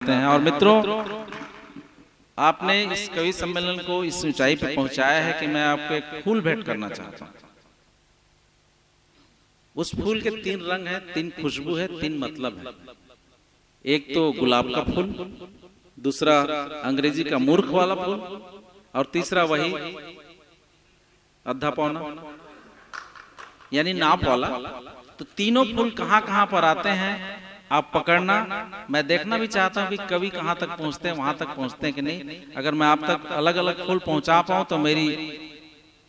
बनाते हैं। और मित्रों, आपने इस कवि सम्मेलन को इस ऊंचाई पर पहुंचाया है कि मैं आपको एक फूल भेंट करना चाहता हूं। उस फूल के 3 रंग हैं, 3 खुशबू है, 3 मतलब है। एक तो गुलाब का फूल, दूसरा अंग्रेजी का मूर्ख वाला फूल, और तीसरा वही अद्धा पौना यानी नाप वाला। तो तीनों फूल कहां कहां पर आते हैं आप पकड़ना। मैं देखना भी चाहता हूं कि कवि कहां तक पहुंचते हैं, वहां तक पहुंचते हैं कि नहीं। अगर मैं आप तक अलग अलग फूल पहुंचा पाऊं तो मेरी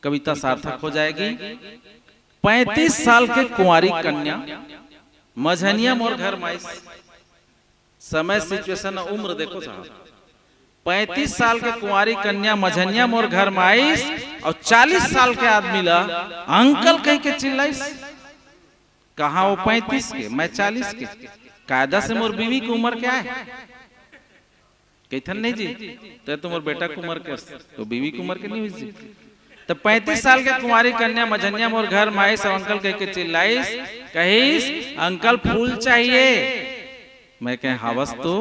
कविता सार्थक हो जाएगी। 35 साल के कुंवारी कन्या, मझनिया मोर घर माइस, समय सिचुएशन उम्र देखो साहब। 35 साल के कुंवारी कन्या, मझनिया मोर घर माइस, और 40 साल के आदमी ला अंकल कह के चिल्लाइस। कहा वो 35 के, मैं 40 के। कायदा से मोर बीवी की उम्र क्या है? कहथन नहीं जी, तो तुम्हारे बेटा की उम्र के, तो बीवी की उम्र के नहीं हुई। तो 35 साल के कुंवारी कन्या, मझनिया मोर घर माइस, और अंकल कह के चिल्लाइस, कहिस अंकल फूल चाहिए। मैं कह हावस तो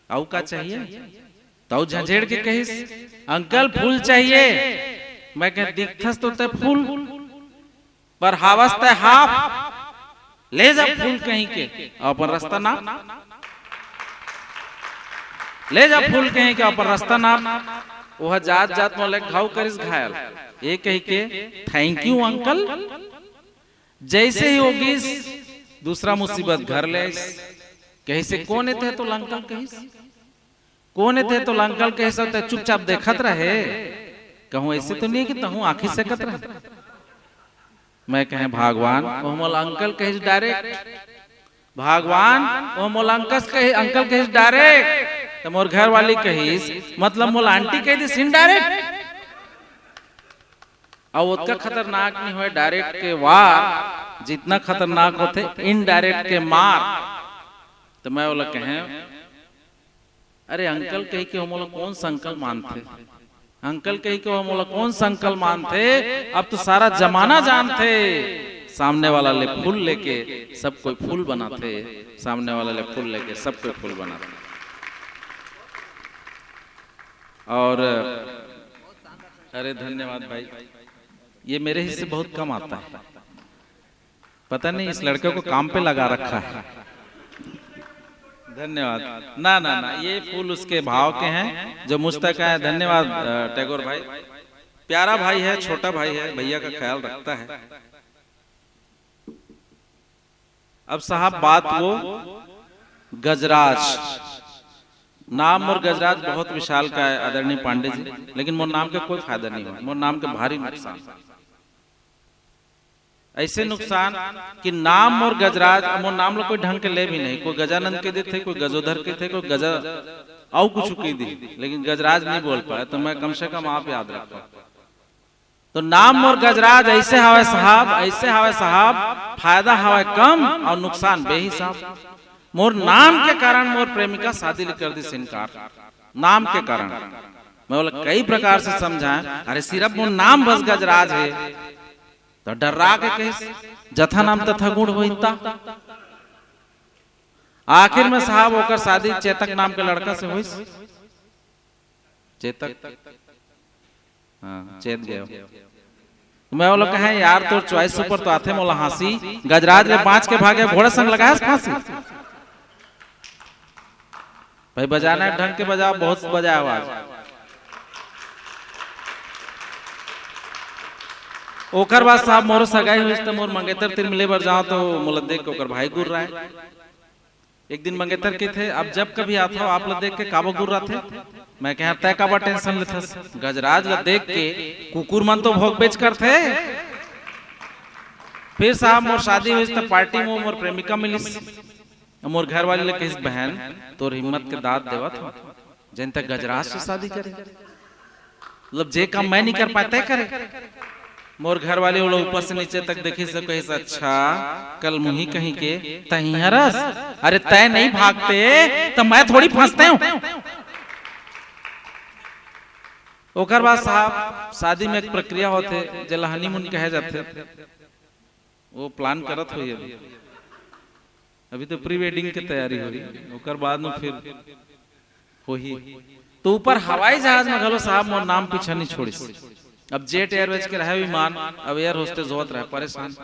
आउ का चाहिए, तो झंझेड़ के कहिस अंकल फूल चाहिए। मैं कह दिखथस तो ते फूल पर हावस ते हाफ, ले जा फूल कहीं के अपन रास्ता नाप, ले जा फूल कहीं के अपन रास्ता नाप। वह जात जात मोले घाव करिस घायल, ये कही के थैंक यू अंकल। जैसे ही होगी दूसरा मुसीबत घर ले कहीं से कौन थे तो अंकल कहिस, कौन थे तो अंकल कह सकते चुपचाप देखत रहे। कहूं ऐसे तो नहीं कि तहूं आंखी सेकत रहे। मैं कहे भगवान वो मोल अंकल कहिस डायरेक्ट, भगवान वो मोल अंकल कहिस डायरेक्ट, तो मोर घर वाली कहिस मतलब मोल आंटी कह दिस इनडायरेक्ट। और उतना खतरनाक नहीं हुए डायरेक्ट के वार जितना खतरनाक होते इनडायरेक्ट के मार। तो मैं बोला कहे अरे अंकल कही के हम कौन सा अंकल मानते, अंकल कही के हम कौन सा अंकल मानते। अब तो सारा जमाना जानते, सामने वाला ले फूल लेके सब कोई फूल बनाते, सामने वाला ले फूल लेके सब कोई फूल बनाते। और अरे धन्यवाद भाई, ये मेरे हिस्से बहुत कम आता है, पता नहीं इस लड़के को काम पे लगा रखा है। धन्यवाद। ना ना ना, ये फूल उसके भाव के हैं जो मुझ तक है। धन्यवाद टैगोर भाई, प्यारा भाई है, छोटा भाई है, भैया का ख्याल रखता है। अब साहब बात वो गजराज, नाम और गजराज बहुत विशाल का है आदरणीय पांडे जी, लेकिन मोर नाम के कोई फायदा नहीं हुआ, मोर नाम के भारी नुकसान। ऐसे नुकसान कि नाम और गजराज मोर नाम लोग कोई ढंग के ले भी नहीं, कोई गजानंद के थे, कोई गजोधर के थे, कोई गजा और कुछ की दी, लेकिन गजराज नहीं बोल पाया। तो मैं कम से कम आप याद रखो। तो नाम और गजराज ऐसे हवे साहब, ऐसे हवे साहब, फायदा हवे कम और नुकसान बेहिसाब। मोर नाम के कारण मोर प्रेमिका शादी कर दी इनकार, नाम के कारण। मैं बोला कई प्रकार से समझाए, अरे सिर्फ मोर नाम बस गजराज है, तो डर्रा के कहिस जथा नाम तथा गुण होइता। आखिर में साहब होकर शादी चेतक नाम के लड़का से हुई। चेतक, हाँ चेत गया। मैं बोला कहे यार तो चॉइस ऊपर तो आते मोला हंसी, गजराज ले 5 के भागे घोड़े संग लगाया फांसी। भाई बजाना है ढंग के बजाओ, बहुत बजा आवाज। ओकर बाद साहब मोर सगाई हुई तो मोर मंगेतर तिर मिले बर जाओ तो मोला देख के ओकर भाई गुर रहा है। एक दिन मंगेतर के थे, अब जब कभी आता हो आप लोग देख के काबो गुर रहा थे। मैं कह तय काबा टेंशन लेता, गजराज ला देख के कुकुर मन तो भोग बेच कर थे। फिर साहब मोर शादी हुई तो पार्टी में मोर प्रेमिका मिली। मोर घर वाले ले कहिस बहन तोर हिम्मत के दाद देवत हो, जन तक गजराज से शादी करे, मतलब जे काम मैं नहीं कर पाते करे। मोर घर वाले वो लोग ऊपर से नीचे तक देखी से कही अच्छा कल मुही कहीं के तही हरस, अरे तय नहीं भागते तो मैं थोड़ी फंसते हूँ। ओकर बाद साहब शादी में एक प्रक्रिया होते जला हनीमून कहे जाते, वो प्लान करत हुई। अभी तो प्री वेडिंग की तैयारी हो रही, ओकर बाद में फिर हो ही। तो ऊपर हवाई जहाज में घलो साहब मोर नाम पीछा नहीं छोड़ी। अब जेट एयरवेज के रहे विमान, अब एयर होस्टेस होत रहे परेशान,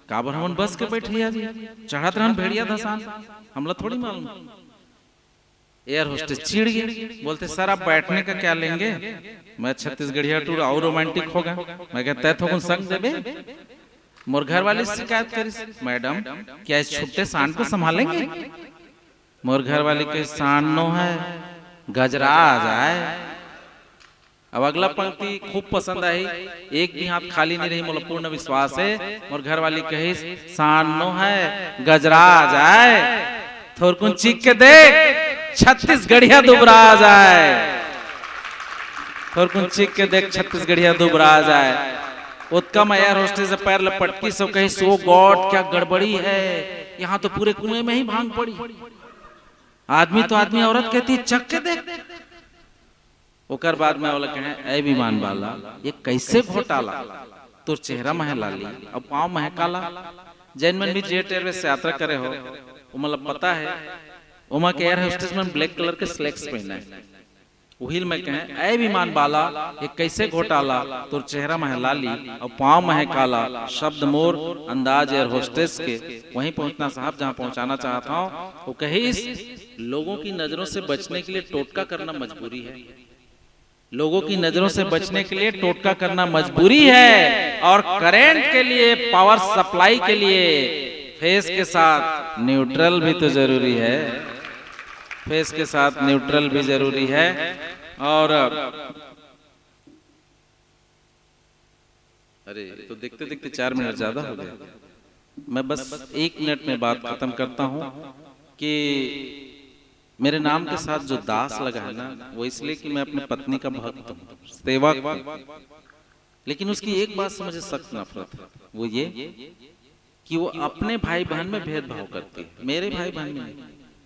काबर हमन बस के बैठिया जी चढ़त रहन भेड़िया धसान, हमला थोड़ी मालूम। एयर होस्टेस चिढ़ गए, बोलते सर आप बैठने का क्या लेंगे? मैं छत्तीसगढ़िया टूर और रोमांटिक हो गया। मैं कहता थोड़ा संग देबे। मोर घर वाले शिकायत करी, मैडम क्या इस छुट्टे सांड को संभालेंगे? मोर घर वाले के सांड नो है, गजरा आ जाए। अब अगला पंक्ति खूब पसंद आई, एक भी हाथ खाली नहीं रही, मोला पूर्ण विश्वास है। मोर घर वाली कही सांड नो है, गजरा आ जाए, थोरकुन चीख के देख छत्तीसगढ़िया दुबरा जाए, थोरकुन चीख के देख छत्तीसगढ़िया दुबरा जाए। उत्तम एयर होस्टेस से पैर लपटकी सब कही सो गॉड क्या गड़बड़ी है, यहाँ तो पूरे कुएं में ही भांग पड़ी। आदमी तो आदमी, औरत कहती चक के देख। ओकर बाद में वाला कहे ऐ विमान वाला ये कैसे घोटाला, तोर चेहरा मह लाली अब पाँव मह काला। जैन मन भी जेट एयरवेज से यात्रा करे हो, वो मतलब पता है उमा के एयर होस्टेस में ब्लैक कलर के स्लेक्स पहना है। वही में कहे ऐ विमान वाला ये कैसे घोटाला, तोर चेहरा मह लाली और पाँव मह काला। शब्द मोर अंदाज एयर होस्टेस के वहीं पहुंचना साहब जहां पहुंचाना चाहता हूं। वो कही लोगों की नजरों से बचने के लिए टोटका करना मजबूरी है, लोगों की नजरों से बचने के लिए टोटका करना मजबूरी है, और करंट के लिए पावर सप्लाई के लिए फेस के साथ न्यूट्रल भी तो जरूरी है, फेस के साथ न्यूट्रल भी जरूरी है। और अरे तो देखते देखते 4 मिनट ज्यादा हो गया। मैं बस 1 मिनट में बात खत्म करता हूं कि मेरे नाम के साथ जो दास लगा है ना, वो इसलिए कि मैं अपनी पत्नी का भक्त हूँ, सेवक हूँ। लेकिन उसकी एक बात से मुझे सख्त नफरत है, वो ये कि वो अपने भाई बहन में भेदभाव करती है, मेरे भाई बहन में नहीं।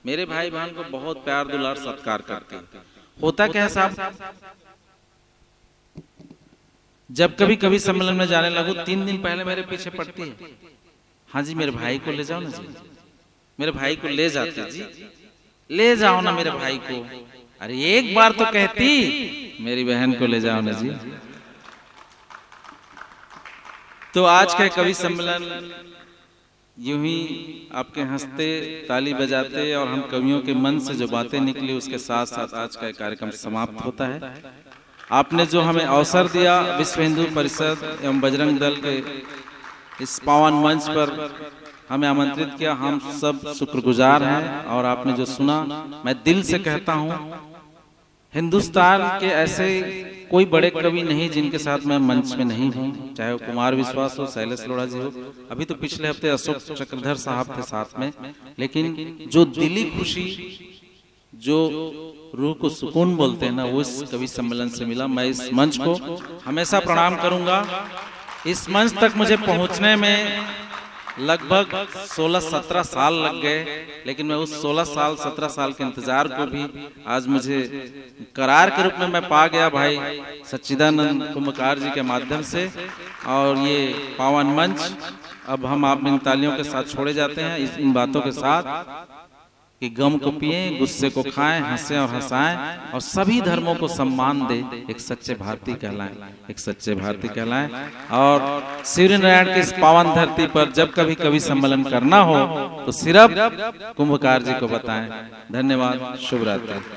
मेरे भाई बहन को बहुत प्यार दुलार सत्कार करते हैं। होता क्या है साहब, जब कभी कभी सम्मेलन में जाने लगूं 3 दिन पहले मेरे पीछे पड़ती है, हाँ जी मेरे भाई को ले जाओ ना जी, मेरे भाई को ले जाते जी, ले जाओ ना मेरे भाई को। अरे एक बार तो कहती मेरी बहन को ले जाओ ना जी। तो आज का कवि सम्मेलन यूं ही आपके हंसते ताली बजाते और हम कवियों के मन से जो बातें निकली उसके साथ साथ आज का कार्यक्रम समाप्त होता है। आपने जो हमें अवसर दिया विश्व हिंदू परिषद एवं बजरंग दल के इस पावन मंच पर हमें आमंत्रित किया, हम सब शुक्रगुजार हैं। और आपने जो सुना, मैं दिल से कहता हूं हिंदुस्तान के ऐसे कोई बड़े कवि नहीं जिनके साथ मैं मंच में नहीं हूं, चाहे वो कुमार विश्वास हो, शैलेश लोढ़ा जी हो, अभी तो पिछले हफ्ते अशोक चक्रधर साहब थे साथ में। लेकिन जो दिली खुशी, जो रूह को सुकून बोलते हैं ना, वो इस कवि सम्मेलन से मिला। मैं इस मंच को हमेशा प्रणाम करूंगा। इस मंच तक मुझे पहुंचने में लगभग 16-17 साल लग गए, लेकिन मैं उस 16 साल 17 साल के इंतजार को भी आज मुझे करार के रूप में मैं पा गया भाई सच्चिदानंद कुंभकार जी के माध्यम से। और ये पावन मंच अब हम आप इन तालियों के साथ छोड़े जाते हैं, इन बातों के साथ कि गम को पिए, गुस्से को खाएं, हंसें और हंसाएं और सभी धर्मों को सम्मान दे, एक सच्चे भारतीय कहलाएं, एक सच्चे भारतीय कहलाएं। और सूर्य नारायण की इस पावन धरती पर जब कभी कवि सम्मेलन करना हो तो सिर्फ कुंभकार जी को बताएं। धन्यवाद, शुभ रात्रि।